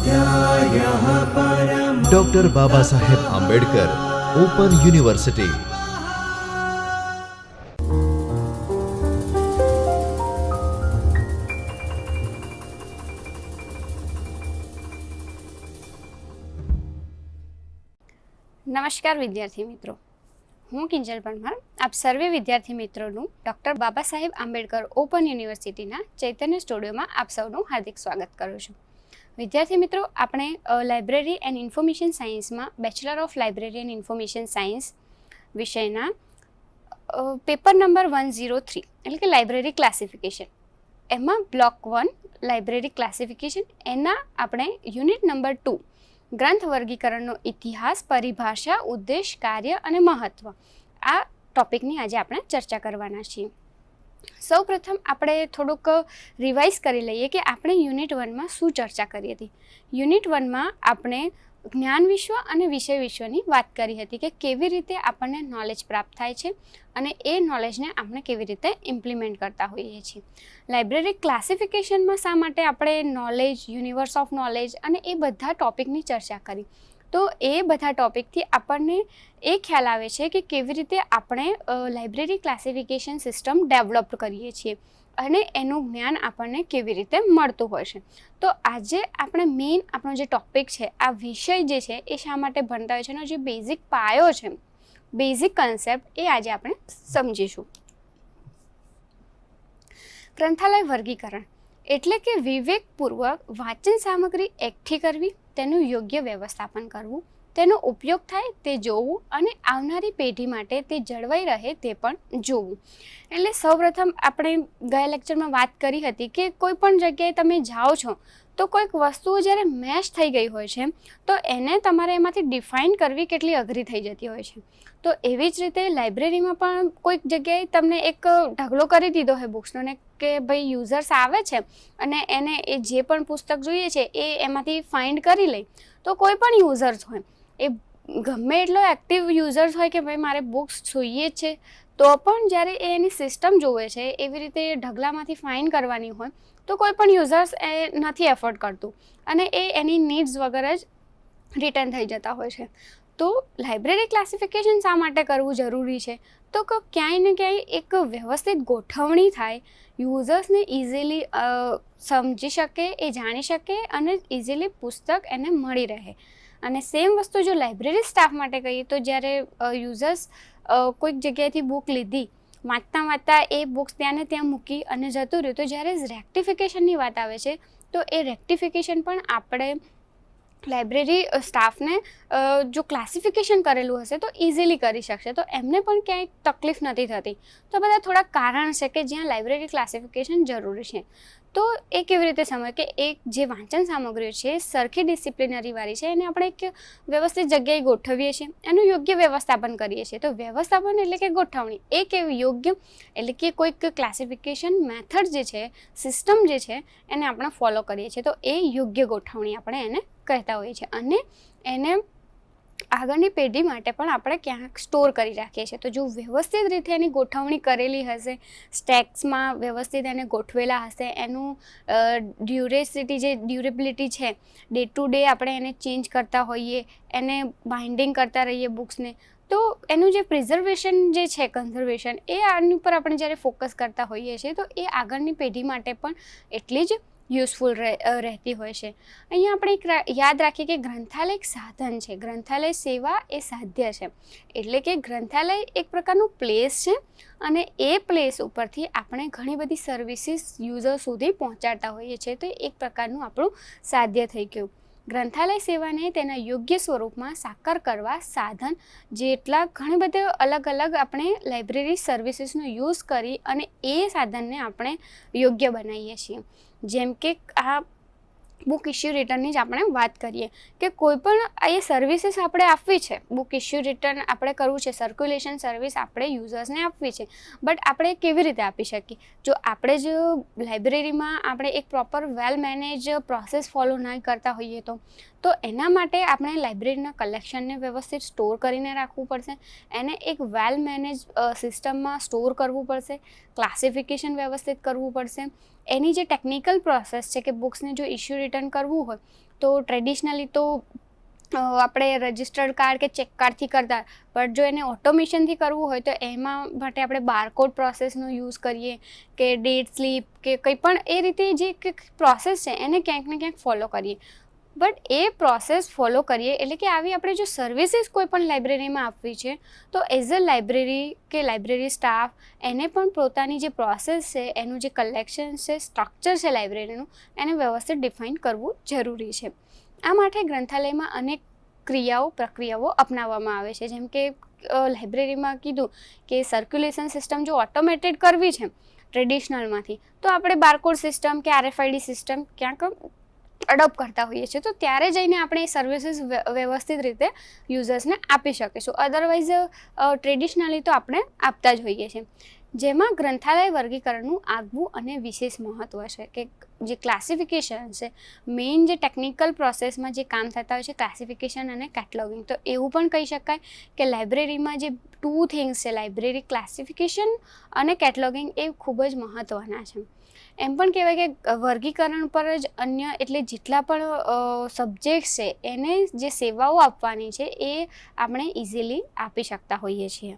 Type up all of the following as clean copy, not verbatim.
स्वाध्यायः परमः। Doctor Baba Saheb Ambedkar open university. નમસ્કાર વિદ્યાર્થી મિત્રો, હું કિંજલ પરમાર આપ સર્વે વિદ્યાર્થી મિત્રોનું ડૉક્ટર બાબા સાહેબ આંબેડકર ઓપન યુનિવર્સિટીના ચૈતન્ય સ્ટુડિયોમાં આપ સૌનું હાર્દિક સ્વાગત કરું છું. વિદ્યાર્થી મિત્રો, આપણે લાઇબ્રેરી એન્ડ ઇન્ફોર્મેશન સાયન્સમાં bachelor of library and information science વિષયના પેપર નંબર 103 એટલે કે લાઇબ્રેરી ક્લાસિફિકેશન, એમાં બ્લોક 1 લાઇબ્રેરી ક્લાસિફિકેશન, એના આપણે યુનિટ નંબર 2 ગ્રંથ વર્ગીકરણનો ઇતિહાસ, પરિભાષા, ઉદ્દેશ, કાર્ય અને મહત્વ, આ ટોપિકની આજે આપણે ચર્ચા કરવાના છીએ. સૌપ્રથમ આપણે થોડુંક રિવાઇઝ કરી લઈએ કે આપણે યુનિટ 1માં શું ચર્ચા કરી હતી. યુનિટ 1માં આપણે જ્ઞાન વિશ્વ અને વિષય વિશ્વની વાત કરી હતી કે કેવી રીતે આપણને નોલેજ પ્રાપ્ત થાય છે અને એ નોલેજને આપણે કેવી રીતે ઇમ્પ્લિમેન્ટ કરતા હોઈએ છીએ. લાઇબ્રેરી ક્લાસિફિકેશનમાં શા માટે આપણે નોલેજ, યુનિવર્સ ઓફ નોલેજ અને એ બધા ટોપિકની ચર્ચા કરી, તો એ બધા ટોપિકથી આપણને એ ખ્યાલ આવે છે કે કેવી રીતે આપણે લાઇબ્રેરી ક્લાસિફિકેશન સિસ્ટમ ડેવલપ કરીએ છીએ અને એનું જ્ઞાન આપણને કેવી રીતે મળતું હોય છે. તો આજે આપણે મેઇન આપણો જે ટોપિક છે, આ વિષય જે છે એ શા માટે ભણતા હોય છે, એનો જે બેઝિક પાયો છે, બેઝિક કન્સેપ્ટ, એ આજે આપણે સમજીશું. ગ્રંથાલય વર્ગીકરણ એટલે કે વિવેકપૂર્વક વાંચન સામગ્રી એકઠી કરવી, તેનું યોગ્ય વ્યવસ્થાપન કરવું, તેનો ઉપયોગ થાય તે જોવું અને આવનારી પેઢી માટે તે જળવાઈ રહે તે પણ જોવું. એટલે સૌપ્રથમ આપણે ગયા લેક્ચરમાં વાત કરી હતી કે કોઈ પણ જગ્યાએ તમે જાઓ છો તો કોઈક વસ્તુઓ જ્યારે મેશ થઈ ગઈ હોય છે તો એને તમારે એમાંથી ડિફાઇન કરવી કેટલી અઘરી થઈ જતી હોય છે. તો એવી જ રીતે લાઇબ્રેરીમાં પણ કોઈક જગ્યાએ તમને એક ઢગલો કરી દીધો હોય બુક્સનો ને કે ભાઈ યુઝર્સ આવે છે અને એને એ જે પણ પુસ્તક જોઈએ છે એ એમાંથી ફાઇન્ડ કરી લે, તો કોઈ પણ યુઝર્સ હોય, એ ગમે એટલો એક્ટિવ યુઝર્સ હોય કે ભાઈ મારે બુક્સ જોઈએ જ છે, તો પણ જ્યારે એ એની સિસ્ટમ જોવે છે એવી રીતે ઢગલામાંથી ફાઇન કરવાની હોય તો કોઈ પણ યુઝર્સ એ નથી એફોર્ડ કરતું અને એ એની નીડ્સ વગર જ રિટર્ન થઈ જતા હોય છે. તો લાઇબ્રેરી ક્લાસિફિકેશન શા માટે કરવું જરૂરી છે, તો ક્યાંય ને ક્યાંય એક વ્યવસ્થિત ગોઠવણી થાય, યુઝર્સને ઇઝીલી સમજી શકે, એ જાણી શકે અને ઇઝીલી પુસ્તક એને મળી રહે. અને સેમ વસ્તુ જો લાઇબ્રેરી સ્ટાફ માટે કહીએ તો જ્યારે યુઝર્સ કોઈક જગ્યાએથી બુક લીધી, વાંચતા વાંચતા એ બુક્સ ત્યાં ને ત્યાં મૂકી અને જતું રહ્યું, તો જ્યારે રેક્ટિફિકેશનની વાત આવે છે તો એ રેક્ટિફિકેશન પણ આપણે લાઇબ્રેરી સ્ટાફને જો ક્લાસિફિકેશન કરેલું હશે તો ઇઝીલી કરી શકશે, તો એમને પણ ક્યાંય તકલીફ નથી થતી. તો બધા થોડા કારણ છે કે જ્યાં લાઇબ્રેરી ક્લાસિફિકેશન જરૂરી છે. તો એ કેવી રીતે સમય કે એક જે વાંચન સામગ્રીઓ છે સરખી ડિસિપ્લિનરી વાળી છે, એને આપણે એક વ્યવસ્થિત જગ્યાએ ગોઠવીએ છીએ, એનું યોગ્ય વ્યવસ્થાપન કરીએ છીએ. તો વ્યવસ્થાપન એટલે કે ગોઠવણી, એ કેવી યોગ્ય એટલે કે કોઈક ક્લાસિફિકેશન મેથડ જે છે, સિસ્ટમ જે છે, એને આપણે ફોલો કરીએ છીએ, તો એ યોગ્ય ગોઠવણી આપણે એને કહેતા હોઈએ છીએ. અને એને આગળની પેઢી માટે પણ આપણે ક્યાંક સ્ટોર કરી રાખીએ છીએ. તો જો વ્યવસ્થિત રીતે એની ગોઠવણી કરેલી હશે, સ્ટેક્સમાં વ્યવસ્થિત એને ગોઠવેલા હશે, એનું ડ્યુરેબિલિટી છે, ડે ટુ ડે આપણે એને ચેન્જ કરતા હોઈએ, એને બાઇન્ડિંગ કરતા રહીએ બુક્સને, તો એનું જે પ્રિઝર્વેશન જે છે, કન્ઝર્વેશન, એ આની ઉપર આપણે જ્યારે ફોકસ કરતા હોઈએ છીએ તો એ આગળની પેઢી માટે પણ એટલી જ યુઝફુલ રહેતી હોય છે. અહીંયા આપણે એક યાદ રાખીએ કે ગ્રંથાલય એક સાધન છે, ગ્રંથાલય સેવા એ સાધ્ય છે. એટલે કે ગ્રંથાલય એક પ્રકારનું પ્લેસ છે અને એ પ્લેસ ઉપરથી આપણે ઘણી બધી સર્વિસીસ યુઝર સુધી પહોંચાડતા હોઈએ છીએ, તો એક પ્રકારનું આપણું સાધ્ય થઈ ગયું. ગ્રંથાલય સેવાને તેના યોગ્ય સ્વરૂપમાં સાકાર કરવા સાધન જેટલા ઘણી બધા અલગ અલગ આપણે લાઇબ્રેરી સર્વિસીસનો યુઝ કરી અને એ સાધનને આપણે યોગ્ય બનાવીએ છીએ. જેમ કે આ બુક ઇશ્યુ રિટર્નની જ આપણે વાત કરીએ કે કોઈ પણ એ સર્વિસીસ આપણે આપવી છે, બુક ઇશ્યુ રિટર્ન આપણે કરવું છે, સર્ક્યુલેશન સર્વિસ આપણે યુઝર્સને આપવી છે, બટ આપણે કેવી રીતે આપી શકીએ? જો આપણે જ લાઇબ્રેરીમાં આપણે એક પ્રોપર વેલ મેનેજ પ્રોસેસ ફોલો નહીં કરતા હોઈએ તો એના માટે આપણે લાઇબ્રેરીના કલેક્શનને વ્યવસ્થિત સ્ટોર કરીને રાખવું પડશે, એને એક વેલ મેનેજ સિસ્ટમમાં સ્ટોર કરવું પડશે, ક્લાસિફિકેશન વ્યવસ્થિત કરવું પડશે એની જે ટેકનિકલ પ્રોસેસ છે કે બુક્સને જો ઇસ્યુ રિટર્ન કરવું હોય તો ટ્રેડિશનલી તો આપણે રજિસ્ટર્ડ કાર્ડ કે ચેક કાર્ડથી કરતા, બટ જો એને ઓટોમેશનથી કરવું હોય તો એમાં માટે આપણે બારકોડ પ્રોસેસનો યુઝ કરીએ કે ડેટ સ્લીપ કે કંઈ પણ એ રીતે જે પ્રોસેસ છે એને ક્યાંક ને ક્યાંક ફોલો કરીએ. બટ એ પ્રોસેસ ફોલો કરીએ એટલે કે આવી આપણે જો સર્વિસીસ કોઈ પણ લાઇબ્રેરીમાં આપવી છે તો એઝ અ લાઇબ્રેરી કે લાઇબ્રેરી સ્ટાફ એને પણ પોતાની જે પ્રોસેસ છે, એનું જે કલેક્શન છે, સ્ટ્રક્ચર છે લાઇબ્રેરીનું, એને વ્યવસ્થિત ડિફાઇન કરવું જરૂરી છે. આ માટે ગ્રંથાલયમાં અનેક પ્રક્રિયાઓ અપનાવવામાં આવે છે. જેમ કે લાઇબ્રેરીમાં કીધું કે સર્ક્યુલેશન સિસ્ટમ જો ઓટોમેટેડ કરવી છે ટ્રેડિશનલમાંથી, તો આપણે બારકોડ સિસ્ટમ કે RFID સિસ્ટમ ક્યાંક અડોપ્ટ કરતા હોઈએ છીએ, તો ત્યારે જઈને આપણે એ સર્વિસીસ વ્યવસ્થિત રીતે યુઝર્સને આપી શકીશું. અદરવાઇઝ ટ્રેડિશનલી તો આપણે આપતા જ હોઈએ છીએ. જેમાં ગ્રંથાલય વર્ગીકરણનું આગવું અને વિશેષ મહત્ત્વ છે કે જે ક્લાસિફિકેશન છે, મેઇન જે ટેકનિકલ પ્રોસેસમાં જે કામ થતા હોય છે ક્લાસિફિકેશન અને કેટલોગિંગ, તો એવું પણ કહી શકાય કે લાઇબ્રેરીમાં જે 2 થિંગ્સ છે, લાઇબ્રેરી ક્લાસિફિકેશન અને કેટલોગિંગ, એ ખૂબ જ મહત્ત્વના છે. એમ પણ કહેવાય કે વર્ગીકરણ પર જ અન્ય એટલે જેટલા પણ સબ્જેક્ટ્સ છે એને જે સેવાઓ આપવાની છે એ આપણે ઇઝીલી આપી શકતા હોઈએ છીએ.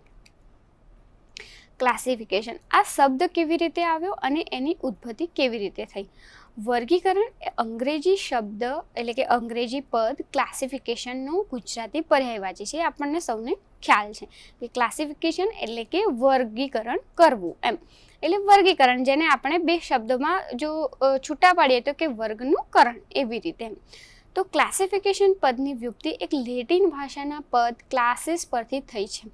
ક્લાસિફિકેશન, આ શબ્દ કેવી રીતે આવ્યો અને એની ઉત્પત્તિ કેવી રીતે થઈ? વર્ગીકરણ એ અંગ્રેજી શબ્દ એટલે કે અંગ્રેજી પદ ક્લાસિફિકેશનનું ગુજરાતી પર્યાયવાચી છે. આપણને સૌને ખ્યાલ છે કે ક્લાસિફિકેશન એટલે કે વર્ગીકરણ કરવું એમ. એટલે વર્ગીકરણ જેને આપણે 2 શબ્દોમાં જો છૂટા પાડીએ તો કે વર્ગનું કરણ, એવી રીતે. તો ક્લાસિફિકેશન પદની વ્યુત્પત્તિ એક લેટિન ભાષાના પદ ક્લાસીસ પરથી થઈ છે.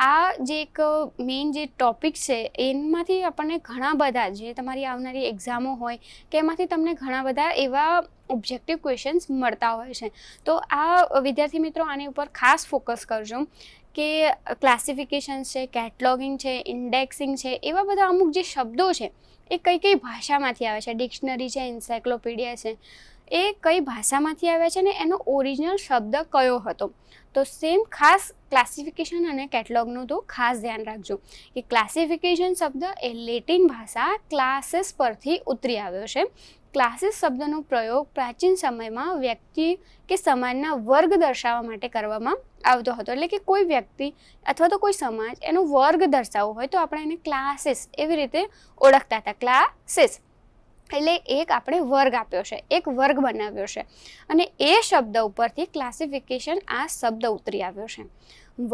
આ જે એક મેઇન જે ટોપિક છે એમાંથી આપણને ઘણા બધા જે તમારી આવનારી એક્ઝામો હોય કે એમાંથી તમને ઘણા બધા એવા ઓબ્જેક્ટિવ ક્વેશ્ચન્સ મળતા હોય છે. તો આ વિદ્યાર્થી મિત્રો આની ઉપર ખાસ ફોકસ કરજો કે ક્લાસિફિકેશન છે, કેટલોગિંગ છે, ઇન્ડેક્સિંગ છે, એવા બધા અમુક જે શબ્દો છે એ કઈ ભાષામાંથી આવે છે, ડિક્શનરી છે, એન્સાયક્લોપીડિયા છે, એ કઈ ભાષામાંથી આવ્યા છે ને એનો ઓરિજિનલ શબ્દ કયો હતો. તો સેમ ખાસ ક્લાસિફિકેશન અને કેટલોગનું તો ખાસ ધ્યાન રાખજો કે ક્લાસિફિકેશન શબ્દ એ લેટિન ભાષા ક્લાસીસ પરથી ઉતરી આવ્યો છે. ક્લાસીસ શબ્દનો પ્રયોગ પ્રાચીન સમયમાં વ્યક્તિ કે સમાજના વર્ગ દર્શાવવા માટે કરવામાં આવતો હતો. એટલે કે કોઈ વ્યક્તિ અથવા તો કોઈ સમાજ એનો વર્ગ દર્શાવવો હોય તો આપણે એને ક્લાસીસ એવી રીતે ઓળખતા હતા. ક્લાસીસ એટલે એક આપણે વર્ગ આપ્યો છે, એક વર્ગ બનાવ્યો છે, અને એ શબ્દ ઉપરથી ક્લાસિફિકેશન આ શબ્દ ઉતરી આવ્યો છે.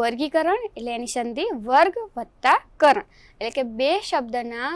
વર્ગીકરણ એટલે એની સંધિ વર્ગ વત્તા કરણ, એટલે કે 2 શબ્દના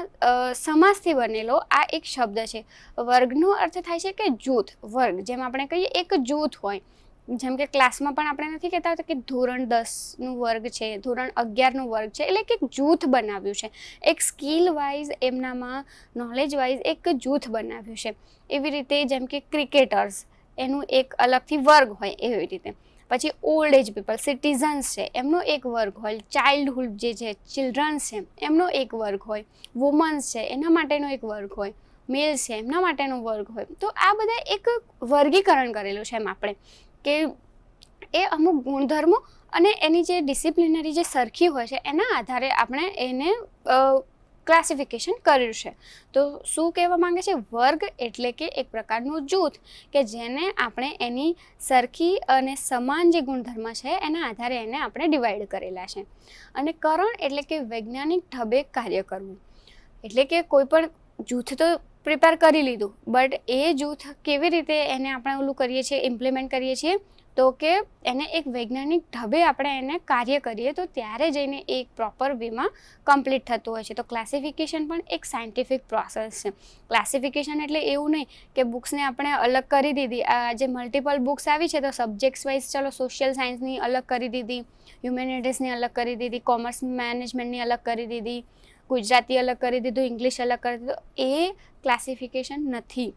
સમાસથી બનેલો આ એક શબ્દ છે. વર્ગનો અર્થ થાય છે કે જૂથ, વર્ગ જેમ આપણે કહીએ એક જૂથ હોય. જેમ કે ક્લાસમાં પણ આપણે નથી કહેતા કે ધોરણ 10નું વર્ગ છે, ધોરણ 11નું વર્ગ છે, એટલે કે એક જૂથ બનાવ્યું છે. એક સ્કિલ વાઇઝ એમનામાં નોલેજ વાઇઝ એક જૂથ બનાવ્યું છે. એવી રીતે જેમ કે ક્રિકેટર્સ એનું એક અલગથી વર્ગ હોય, એવી રીતે. પછી ઓલ્ડ એજ પીપલ, સિટીઝન્સ છે, એમનો એક વર્ગ હોય. ચાઇલ્ડહુડ જે છે, ચિલ્ડ્રન્સ છે, એમનો એક વર્ગ હોય. વુમન્સ છે એના માટેનો એક વર્ગ હોય. મેલ્સ છે એમના માટેનો વર્ગ હોય. તો આ બધા એક વર્ગીકરણ કરેલું છે એમ આપણે કે એ અમુક ગુણધર્મો અને એની જે ડિસિપ્લિનરી જે સરખી હોય છે એના આધારે આપણે એને ક્લાસિફિકેશન કર્યું છે. તો શું કહેવા માંગે છે? વર્ગ એટલે કે એક પ્રકારનું જૂથ કે જેને આપણે એની સરખી અને સમાન જે ગુણધર્મ છે એના આધારે એને આપણે ડિવાઈડ કરેલા છે. અને કરણ એટલે કે વૈજ્ઞાનિક ઢબે કાર્ય કરવું. એટલે કે કોઈ પણ જૂથ તો પ્રિપેર કરી લીધું, બટ એ જૂથ કેવી રીતે એને આપણે ઓલું કરીએ છીએ, ઇમ્પ્લિમેન્ટ કરીએ છીએ, તો કે એને એક વૈજ્ઞાનિક ઢબે આપણે એને કાર્ય કરીએ તો ત્યારે જઈને એક પ્રોપર વેમાં કમ્પ્લીટ થતું હોય છે. તો ક્લાસિફિકેશન પણ એક સાયન્ટિફિક પ્રોસેસ છે. ક્લાસિફિકેશન એટલે એવું નહીં કે બુક્સને આપણે અલગ કરી દીધી. આ જે મલ્ટિપલ બુક્સ આવી છે તો સબ્જેક્ટ્સ વાઇઝ ચલો સોશિયલ સાયન્સની અલગ કરી દીધી, હ્યુમેનિટીઝની અલગ કરી દીધી, કોમર્સ મેનેજમેન્ટની અલગ કરી દીધી, ગુજરાતી અલગ કરી દીધું, ઇંગ્લિશ અલગ કરી દીધું. એ ક્લાસિફિકેશન નથી.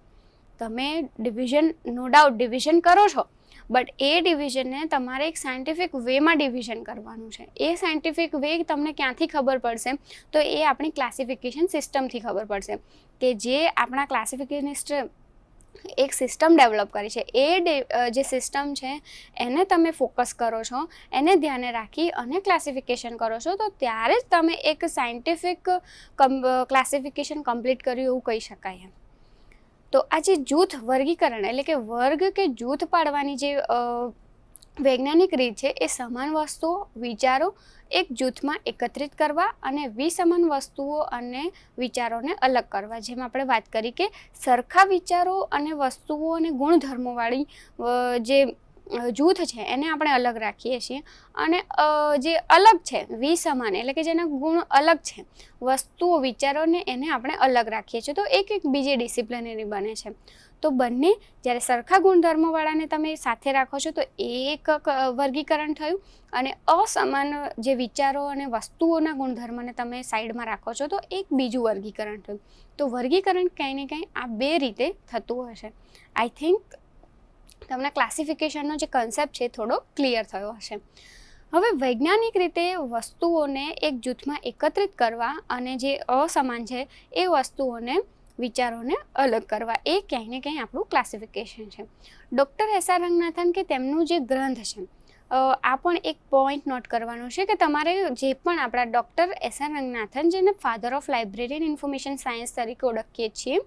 તમે ડિવિઝન નો ડાઉટ ડિવિઝન કરો છો, બટ એ ડિવિઝનને તમારે એક સાયન્ટિફિક વેમાં ડિવિઝન કરવાનું છે. એ સાયન્ટિફિક વે તમને ક્યાંથી ખબર પડશે? તો એ આપણી ક્લાસિફિકેશન સિસ્ટમથી ખબર પડશે કે જે આપણા ક્લાસિફિકેશન એક સિસ્ટમ ડેવલપ કરી છે, જે સિસ્ટમ છે એને તમે ફોકસ કરો છો, એને ધ્યાને રાખી અને ક્લાસિફિકેશન કરો છો, તો ત્યારે જ તમે એક સાયન્ટિફિક ક્લાસિફિકેશન કમ્પ્લીટ કર્યું એવું કહી શકાય. તો આ જે જૂથ વર્ગીકરણ એટલે કે વર્ગ કે જૂથ પાડવાની જે વૈજ્ઞાનિક રીત છે એ સમાન વસ્તુઓ, વિચારો એક જૂથમાં એકત્રિત કરવા અને વિસમાન વસ્તુઓ અને વિચારોને અલગ કરવા. જેમ આપણે વાત કરી કે સરખા વિચારો અને વસ્તુઓ અને ગુણધર્મોવાળી જે જૂથ છે એને આપણે અલગ રાખીએ છીએ, અને જે અલગ છે વિસમાન એટલે કે જેના ગુણ અલગ છે, વસ્તુઓ વિચારોને એને આપણે અલગ રાખીએ છીએ, તો એક બીજી ડિસિપ્લિનરી બને છે. તો બંને જ્યારે સરખા ગુણધર્મોવાળાને તમે સાથે રાખો છો તો એક વર્ગીકરણ થયું, અને અસમાન જે વિચારો અને વસ્તુઓના ગુણધર્મને તમે સાઈડમાં રાખો છો તો એક બીજું વર્ગીકરણ થયું. તો વર્ગીકરણ કંઈ ને કંઈ આ બે રીતે થતું હશે. આઈ થિંક તમને ક્લાસિફિકેશનનો જે કન્સેપ્ટ છે થોડો ક્લિયર થયો હશે. હવે વૈજ્ઞાનિક રીતે વસ્તુઓને એક જૂથમાં એકત્રિત કરવા અને જે અસમાન છે એ વસ્તુઓને વિચારોને અલગ કરવા, એ ક્યાંય ને ક્યાંય આપણું ક્લાસિફિકેશન છે. ડૉક્ટર એસ.આર. રંગનાથન કે તેમનું જે ગ્રંથ છે, આ પણ એક પોઈન્ટ નોટ કરવાનું છે કે તમારે જે પણ આપણા ડૉક્ટર એસ.આર. રંગનાથન, જેને father of library and information science તરીકે ઓળખીએ છીએ,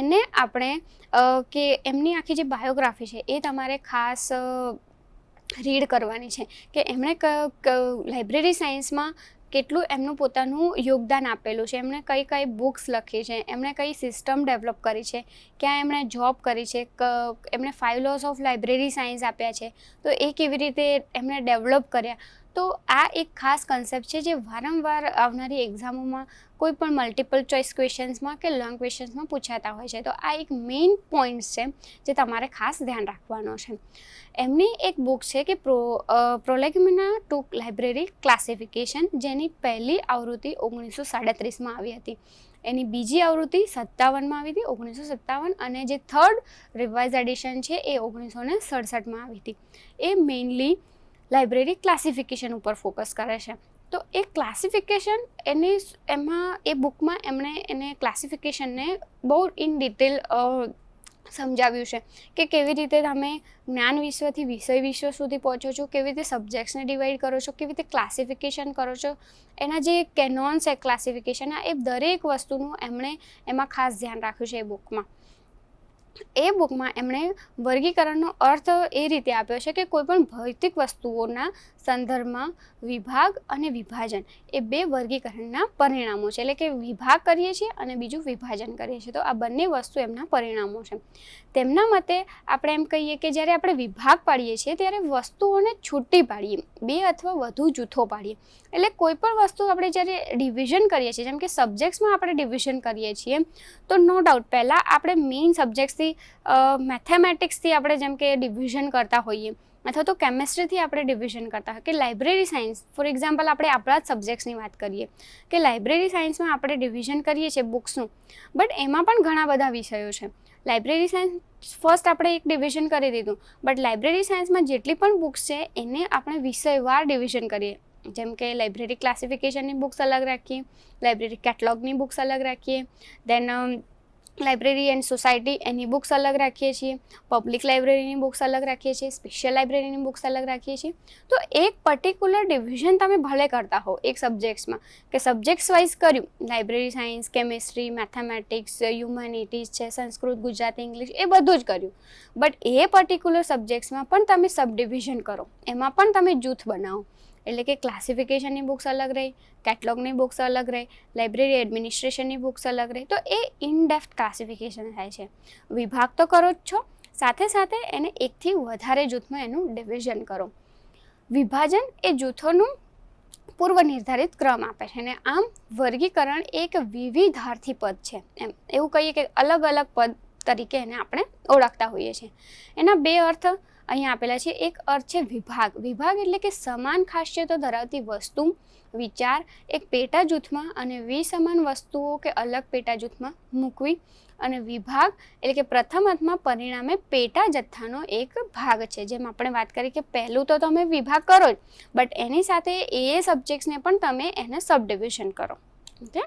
એને આપણે કે એમની આખી જે બાયોગ્રાફી છે એ તમારે ખાસ રીડ કરવાની છે કે એમણે લાઇબ્રેરી સાયન્સમાં કેટલું એમનું પોતાનું યોગદાન આપેલું છે, એમણે કઈ કઈ બુક્સ લખી છે, એમણે કઈ સિસ્ટમ ડેવલપ કરી છે, ક્યાં એમણે જોબ કરી છે, એમણે 5 લોઝ ઓફ લાઇબ્રેરી સાયન્સ આપ્યા છે, તો એ કેવી રીતે એમણે ડેવલપ કર્યા. તો આ એક ખાસ કન્સેપ્ટ છે જે વારંવાર આવનારી એક્ઝામોમાં કોઈ પણ મલ્ટિપલ ચોઇસ ક્વેશ્ચન્સમાં કે લોંગ ક્વેશ્ચન્સમાં પૂછાતા હોય છે. તો આ એક મેઇન પોઈન્ટ્સ છે જે તમારે ખાસ ધ્યાન રાખવાનો છે. એમની એક બુક છે કે પ્રોલેગ્યુમિના ટુ લાઇબ્રેરી ક્લાસિફિકેશન, જેની પહેલી આવૃત્તિ 1937માં આવી હતી, એની બીજી આવૃત્તિ 57માં આવી હતી 1957, અને જે થર્ડ રિવાઇઝ એડિશન છે એ 1967માં આવી હતી. એ મેઇનલી લાઇબ્રેરી ક્લાસિફિકેશન ઉપર ફોકસ કરે છે. તો એ ક્લાસિફિકેશન એમાં એ બુકમાં એમણે એને ક્લાસિફિકેશનને બહુ ઇન ડિટેલ સમજાવ્યું છે કે કેવી રીતે તમે જ્ઞાન વિશ્વથી વિષય વિશ્વ સુધી પહોંચો છો, કેવી રીતે સબ્જેક્ટ્સને ડિવાઈડ કરો છો, કેવી રીતે ક્લાસિફિકેશન કરો છો, એના જે કેનોન છે ક્લાસિફિકેશનના, એ દરેક વસ્તુનું એમણે એમાં ખાસ ધ્યાન રાખ્યું છે એ બુકમાં. એ બુકમાં એમણે વર્ગીકરણનો અર્થ એ રીતે આપ્યો છે કે કોઈપણ ભૌતિક વસ્તુઓના સંદર્ભમાં વિભાગ અને વિભાજન એ બે વર્ગીકરણના પરિણામો છે. એટલે કે વિભાગ કરીએ છીએ અને બીજું વિભાજન કરીએ છીએ, તો આ બંને વસ્તુ એમના પરિણામો છે. તેમના મતે આપણે એમ કહીએ કે જ્યારે આપણે વિભાગ પાડીએ છીએ ત્યારે વસ્તુઓને છૂટી પાડીએ, બે અથવા વધુ જૂથો પાડીએ. એટલે કોઈ પણ વસ્તુ આપણે જ્યારે ડિવિઝન કરીએ છીએ, જેમ કે સબ્જેક્ટ્સમાં આપણે ડિવિઝન કરીએ છીએ, તો નો ડાઉટ પહેલાં આપણે મેઇન સબ્જેક્ટ્સથી મેથેમેટિક્સથી આપણે જેમ કે ડિવિઝન કરતા હોઈએ, અથવા તો કેમેસ્ટ્રીથી આપણે ડિવિઝન કરતા હોય, કે લાઇબ્રેરી સાયન્સ ફોર એક્ઝામ્પલ આપણે આપણા જ સબ્જેક્ટ્સની વાત કરીએ કે લાઇબ્રેરી સાયન્સમાં આપણે ડિવિઝન કરીએ છીએ બુક્સનું, બટ એમાં પણ ઘણા બધા વિષયો છે. લાઇબ્રેરી સાયન્સ ફર્સ્ટ આપણે એક ડિવિઝન કરી દીધું, બટ લાઇબ્રેરી સાયન્સમાં જેટલી પણ બુક્સ છે એને આપણે વિષયવાર ડિવિઝન કરીએ. જેમ કે લાઇબ્રેરી ક્લાસિફિકેશનની બુક્સ અલગ રાખીએ, લાઇબ્રેરી કેટલોગની બુક્સ અલગ રાખીએ, દેન લાઇબ્રેરી એન્ડ સોસાયટી એની બુક્સ અલગ રાખીએ છીએ, પબ્લિક લાઇબ્રેરીની બુક્સ અલગ રાખીએ છીએ, સ્પેશિયલ લાઇબ્રેરીની બુક્સ અલગ રાખીએ છીએ. તો એક પર્ટિક્યુલર ડિવિઝન તમે ભલે કરતા હો એક સબ્જેક્ટ્સમાં, કે સબ્જેક્ટ્સ વાઇઝ કર્યું, library science, chemistry, mathematics, humanities છે, સંસ્કૃત, ગુજરાતી, ઇંગ્લિશ, એ બધું જ કર્યું, બટ એ પર્ટિક્યુલર સબ્જેક્ટ્સમાં પણ તમે સબ ડિવિઝન કરો, એમાં પણ તમે જૂથ બનાવો. એટલે કે ક્લાસિફિકેશનની બુક્સ અલગ રહી, કેટલોગની બુક્સ અલગ રહી, લાઇબ્રેરી એડમિનિસ્ટ્રેશનની બુક્સ અલગ રહી, તો એ ઇનડેપ્થ ક્લાસિફિકેશન થાય છે. વિભાગ તો કરો જ છો, સાથે સાથે એને એકથી વધારે જૂથમાં એનું ડિવિઝન કરો. વિભાજન એ જૂથોનું પૂર્વ નિર્ધારિત ક્રમ આપે છે, અને આમ વર્ગીકરણ એક વિવિધાર્થી પદ છે. એમ એવું કહીએ કે અલગ અલગ પદ તરીકે એને આપણે ઓળખતા હોઈએ છીએ. એના બે અર્થ અહીંયા આપેલા છે. એક અર્થ છે વિભાગ. વિભાગ એટલે કે સમાન ખાસિયતો ધરાવતી વસ્તુ, વિચાર એક પેટા જૂથમાં અને વિસમાન વસ્તુઓ કે અલગ પેટા જૂથમાં મૂકવી. અને વિભાગ એટલે કે પ્રથમ અર્થમાં પરિણામે પેટા જથ્થાનો એક ભાગ છે. જેમ આપણે વાત કરી કે પહેલું તો તમે વિભાગ કરો જ, બટ એની સાથે એ સબ્જેક્ટ્સને પણ તમે એને સબ ડિવિઝન કરો. ઓકે,